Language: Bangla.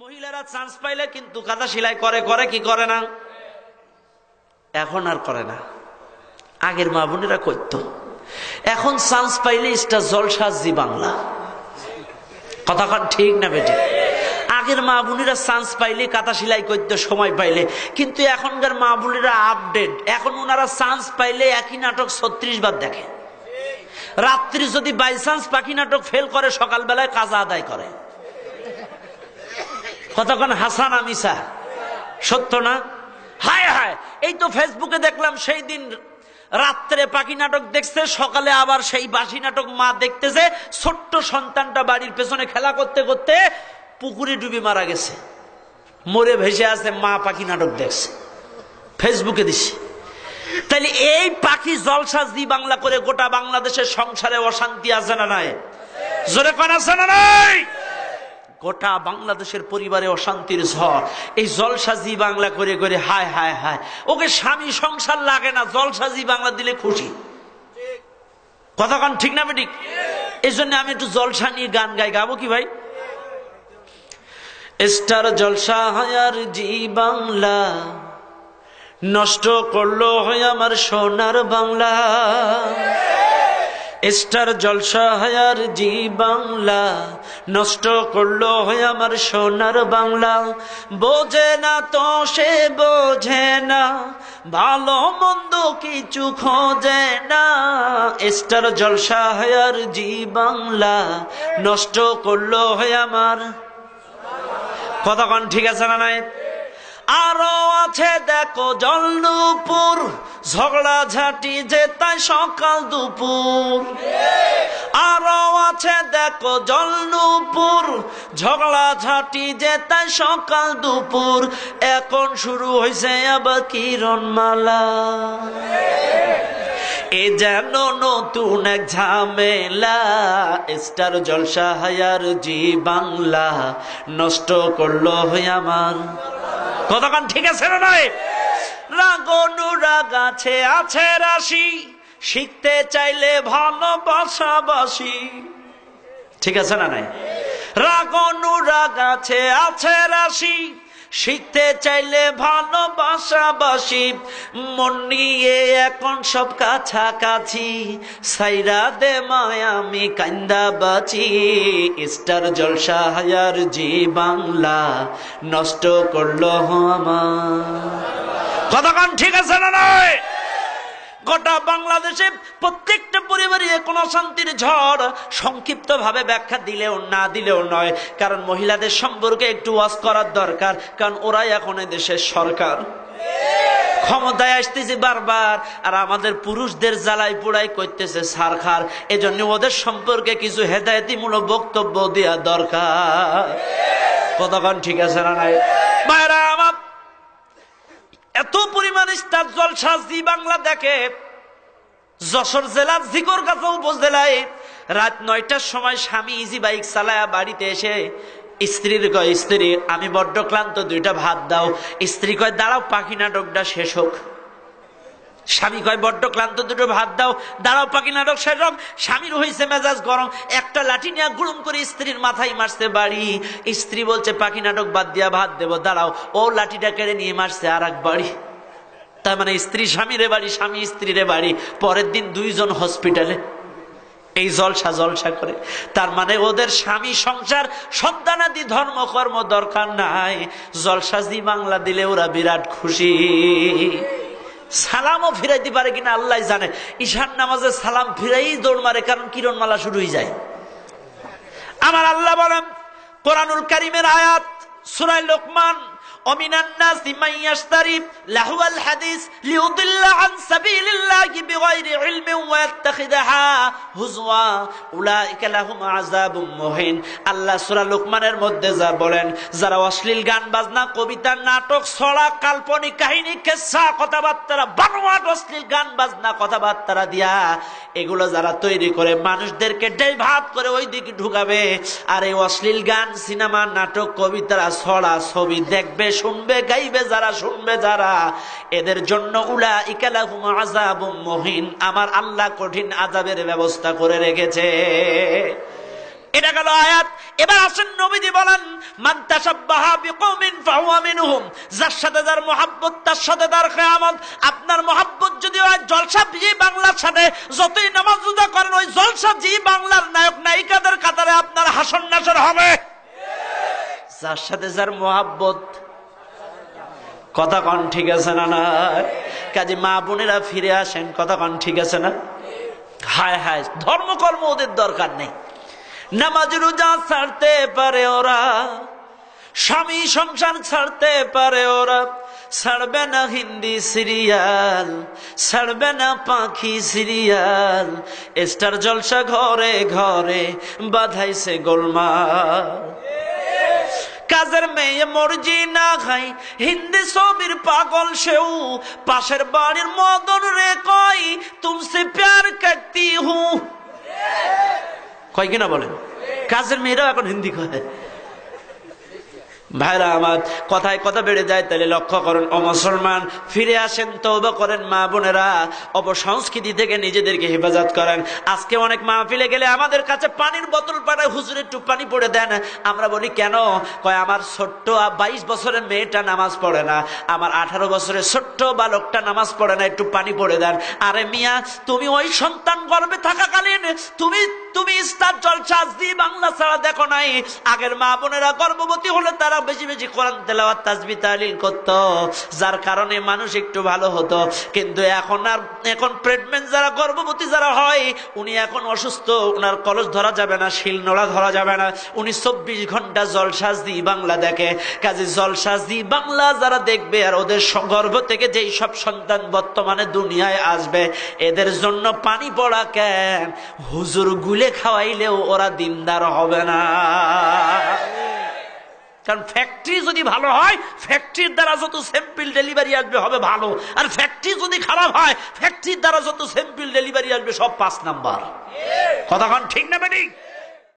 মহিলারা চান্স পাইলে কিন্তু কাঁথা সেলাই করে করে কি করে না, এখন আর করে না। আগের মা বোনেরা করতো, এখন চান্স পাইলে স্টার জলসা জি বাংলা। কথাখান ঠিক না বেটি? আগের মা বোনেরা চান্স পাইলে কাঁথা সেলাই করতে সময় পাইলে, কিন্তু এখনকার মা বোনেরা আপডেট। এখন ওনারা চান্স পাইলে একই নাটক 36 বার দেখে। রাত্রি যদি বাই চান্স পাখি নাটক ফেল করে, সকালবেলায় কাজা আদায় করে। কতক্ষণ হাসান আমিসা, সত্য না? হায় হায়, এই তো ফেসবুকে দেখলাম সেই দিন রাত্রে পাখি নাটক দেখছে, সকালে আবার সেই বাসি নাটক মা দেখতেছে। ছোট্ট সন্তানটা বাড়ির পেছনে খেলা করতে করতে পুকুরে ডুবে মারা গেছে, মরে ভেসে আছে, মা পাখি নাটক দেখছে, ফেসবুকে দিছে। তাইলে এই পাখি জলসা জি বাংলা করে গোটা বাংলাদেশের সংসারে অশান্তি আছে না নাই? জোরে কোন আছে না নাই? গোটা বাংলাদেশের পরিবারে অশান্তির ঝড় এই জলসা জি বাংলা করে করে। হায় হায় হায়, ওকে স্বামী সংসার লাগে না, জলসা জি বাংলা দিলে খুশি। কথাক্ষণ ঠিক না বেঠিক? এই জন্য আমি একটু জলসা নিয়ে গান গাই। গাবো কি ভাই? স্টার জলসা হায়ার জি বাংলা নষ্ট করলো হয় আমার সোনার বাংলা। স্টার জলসা হায়ার জি বাংলা নষ্ট করলো হয় আমার সোনার বাংলা। বোঝে না তো সে বোঝে না, ভালো মন্দ কিছু খোঁজে না। স্টার জলসা হায়ার জি বাংলা নষ্ট করলো হয় আমার। কতক্ষণ ঠিক আছে না নাই? আরো আছে দেখো জলনুপুর, ঝগড়া ঝাঁটি যে তাই সকাল দুপুর। আরো আছে দেখো জলনুপুর, ঝগড়া ঝাঁটি যে তাই সকাল দুপুর। এখন শুরু হয়েছে আবার কিরণমালা, এ যেন নতুন এক ঝামেলা। স্টার জলসা হায়ার জি বাংলা নষ্ট করলো হয় আমার। কতক্ষণ ঠিক আছে না নয়? রাগ অনুরাগ আছে আছে রাশি, শিখতে চাইলে ভালোবাসাবাসি। ঠিক আছে না নাই? রাগ অনুরাগ আছে আছে রাশি, শিখতে চাইলে ভালোবাসাবাসি। মন নিয়ে এখন সব কাছাকাছি, সাইরা দে মায়া আমি কান্দা বাঁচি। স্টার জলসা হায়ার জি বাংলা নষ্ট করলো আমার। কতক্ষণ ঠিক আছে না নয়? গোটা বাংলাদেশে প্রত্যেকটা পরিবারে কোন শান্তির ঝড়। সংক্ষিপ্ত ভাবে ব্যাখ্যা দিলেও না দিলেও নয়, কারণ মহিলাদের সম্পর্কে একটু ওয়াজ করার দরকার, কারণ ওরাই এখন দেশের সরকার, ক্ষমতায় আসতেছে বারবার, আর আমাদের পুরুষদের জ্বালাই পোড়াই করতেছে সারখার। এজন্য ওদের সম্পর্কে কিছু হেদায়েতিমূলক বক্তব্য দেওয়া দরকার। কতক্ষণ ঠিক আছে না নাই? ভাইরা আমার, এত পরিমাণ স্টার জলসা জি বাংলা দেখে। যশোর জেলার ঝিকরগাছা উপজেলায় রাত 9টার সময় স্বামী ইজি বাইক চালায়া বাড়িতে এসে স্ত্রীর কয়, স্ত্রী আমি বড্ড ক্লান্ত, 2টা ভাত দাও। স্ত্রী কয় দাঁড়াও পাখি নাটকটা শেষ হোক। স্বামী কয় বড্ড ক্লান্ত, 2টো ভাত দাও, দাঁড়াও পাখি নাটক শেষ হোক। স্বামীর হয়েছে মেজাজ গরম, একটা লাঠি নিয়ে গুড়ুম করে স্ত্রীর মাথায় মারছে বাড়ি। স্ত্রী বলছে পাখি নাটক বাদ দিয়া ভাত দেবো, দাঁড়াও। ও লাঠিটা কেড়ে নিয়ে মারছে আর এক বাড়ি। তার মানে স্ত্রী স্বামীরে বাড়ি, স্বামী স্ত্রীরে বাড়ি। পরের দিন 2 জন হসপিটালে। এই জলসা জলসা করে। তার মানে ওদের স্বামী সংসার সন্তানাদি ধর্ম কর্ম দরকার নাই, জলসা জি বাংলা দিলে ওরা বিরাট খুশি। সালামও ফিরাইতে পারে কিনা আল্লাহ জানে। ঈশান নামাজে সালাম ফিরাই দৌড় মারে, কারণ কিরণমালা শুরু হয়ে যায়। আমার আল্লাহ বলেন কোরআনুল কারীমের আয়াত সূরা লোকমান, ومن الناس من يشتري لهو الحديث ليضل عن سبيل الله بغير علم ويتخذها هزوا أولئك لهم عذاب مهين। আল্লাহ সূরা লোকমানের মধ্যে যা বলেন, যারা অশ্লীল গান বাজনা, কবিতা, নাটক, ছড়া, কাল্পনিক কাহিনী, কিসসা, কথাবার্তা, বানোয়াট অশ্লীল গান বাজনা কথাবার্তা দিয়া এগুলো যারা তৈরি করে মানুষদেরকে ডাইভার্ট করে ওই দিকে ঢুকাবে, আর এই অশ্লীল গান, সিনেমা, নাটক, কবিতা, ছড়া, ছবি দেখবে, শুনবে, গাইবে যারা, শুনবে যারা, এদের জন্য উলাইকা লাহুম আযাবুম মুহিন, আমার আল্লাহ কঠিন আযাবের ব্যবস্থা করে রেখেছে। এটা গেল আয়াত। এবার আসেন নবীজি বলেন, মান তাশাব্বাহা বিকওমিন ফাহুয়া মিনহুম, যার সাথে যার মহব্বত তার সাথে তার কিয়ামত। আপনার মহব্বত যদি হয় জলসা জি বাংলার সাথে, যতই নামাজ রোজা করেন ওই জলসা জি বাংলার নায়ক নায়িকাদের কাতারে আপনার হাসর নাসর হবে। যার সাথে যার মহব্বত, কথা কন ঠিক আছে না? না কাজে মা বোনেরা ফিরে আসেন, কথা কন ঠিক আছে না? হায় হায়, ধর্মকর্ম ওদের দরকার নেই। নামাজ রোজা ছাড়তে পারে ওরা, স্বামী সংসার ছাড়তে পারে ওরা, ছাড়বে না হিন্দি সিরিয়াল, ছাড়বে না পাখি সিরিয়াল, স্টার জলসা ঘরে ঘরে বাধাইছে গোলমাল। কাজের মেয়ে মর্জি না খাই, হিন্দি ছবির পাগল সেও, পাশের বাড়ির মদন রে কয় তুমসে প্যার করতি হু, কয় কিনা বলেন? কাজের মেয়েরাও এখন হিন্দি কয়। ভাইরা আমার, কথায় কথা বেড়ে যায়, তাহলে লক্ষ্য করেন ও মুসলমান, ফিরে আসেন, তওবা করেন মা বোনেরা, অপসংস্কৃতি থেকে নিজেদেরকে হেফাজত করেন। আজকে অনেক মাহফিলে গেলে আমাদের কাছে পানির বোতল পাঠায়, হুজুর একটু পানি পড়ে দেন। আমরা বলি কেন? কয় আমার ছোট্ট 22 বছরের মেয়েটা নামাজ পড়ে না, আমার 18 বছরের ছোট্ট বালকটা নামাজ পড়ে না, একটু পানি পড়ে দেন। আরে মিয়া, তুমি ওই সন্তান গর্ভে থাকাকালীন তুমি স্টার জলসা জি বাংলা ছাড়া দেখো নাই? আগের মা বোনেরা গর্ভবতী হলে তারা বেশি বেশি কোরআন তেলাওয়াত তাসবিহ তাহলিল করত, যার কারণে মানুষ একটু ভালো হতো। কিন্তু এখন প্রেগন্যান্ট যারা, গর্ভবতী যারা হয়, উনি এখন অসুস্থ, ওনার কলস ধরা যাবে না, শিল নোড়া ধরা যাবে না, উনি 24 ঘন্টা জলসা জি বাংলা দেখে। কাজে জলসা জি বাংলা যারা দেখবে, আর ওদের গর্ভ থেকে যেই সব সন্তান বর্তমানে দুনিয়ায় আসবে, এদের জন্য পানি পড়া কেন? হুজুর গুলে খাওয়াইলেও ওরা দিনদার হবে না। কারণ ফ্যাক্টরি যদি ভালো হয়, ফ্যাক্টরির দ্বারা যত স্যাম্পল ডেলিভারি আসবে হবে ভালো, আর ফ্যাক্টরি যদি খারাপ হয়, ফ্যাক্টরির দ্বারা যত স্যাম্পল ডেলিভারি আসবে সব 5 নাম্বার। কথা ঠিক না বেঠিক?